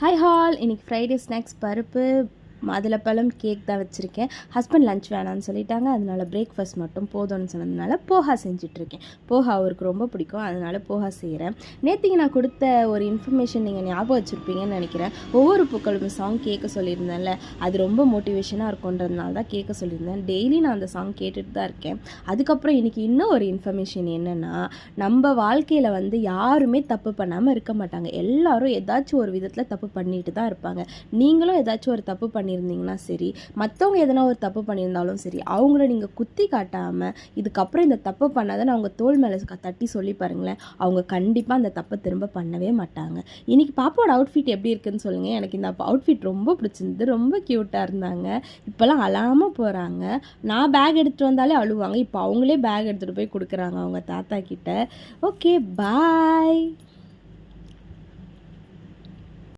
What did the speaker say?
Hi hall, இன்றைக்கி Friday snacks பருப்பு மாதுளப்பழம் cake தான் வச்சுருக்கேன். ஹஸ்பண்ட் லஞ்ச் வேணான்னு சொல்லிட்டாங்க, அதனால் பிரேக்ஃபாஸ்ட் மட்டும் போதும்னு சொன்னதுனால போஹா செஞ்சிட்ருக்கேன். போஹா அவருக்கு ரொம்ப பிடிக்கும், அதனால் போஹா செய்கிறேன். நேற்றுக்கு நான் கொடுத்த ஒரு இன்ஃபர்மேஷன் நீங்கள் ஞாபகம் வச்சுருப்பீங்கன்னு நினைக்கிறேன். ஒவ்வொரு பூக்களும் சாங் கேட்க சொல்லியிருந்தேன்ல, அது ரொம்ப மோட்டிவேஷனாக இருக்குன்றதுனால தான் கேட்க சொல்லியிருந்தேன். டெய்லி நான் அந்த சாங் கேட்டுட்டு தான் இருக்கேன். அதுக்கப்புறம் இன்றைக்கி இன்னும் ஒரு இன்ஃபர்மேஷன் என்னென்னா, நம்ம வாழ்க்கையில் யாருமே தப்பு பண்ணாமல் இருக்க மாட்டாங்க. எல்லோரும் ஏதாச்சும் ஒரு விதத்தில் தப்பு பண்ணிட்டு தான் இருப்பாங்க. நீங்களும் ஏதாச்சும் ஒரு தப்பு பண்ணியிருந்தீங்கன்னா சரி, மற்றவங்க எதனா ஒரு தப்பு பண்ணியிருந்தாலும் சரி, அவங்கள நீங்கள் குத்தி காட்டாமல் இதுக்கப்புறம் இந்த தப்பு பண்ணாதான் அவங்க தோள் மேலே தட்டி சொல்லி பாருங்களேன், அவங்க கண்டிப்பாக அந்த தப்பை திரும்ப பண்ணவே மாட்டாங்க. இன்றைக்கி பாப்பாவோட அவுட்ஃபிட் எப்படி இருக்குதுன்னு சொல்லுங்கள். எனக்கு இந்த அவுட்ஃபிட் ரொம்ப பிடிச்சிருந்தது, ரொம்ப க்யூட்டாக இருந்தாங்க. இப்போல்லாம் அழாமல் போகிறாங்க. நான் பேக் எடுத்துகிட்டு வந்தாலே அழுவாங்க, இப்போ அவங்களே பேக் எடுத்துகிட்டு போய் கொடுக்குறாங்க அவங்க தாத்தா கிட்ட. ஓகே, பாய்.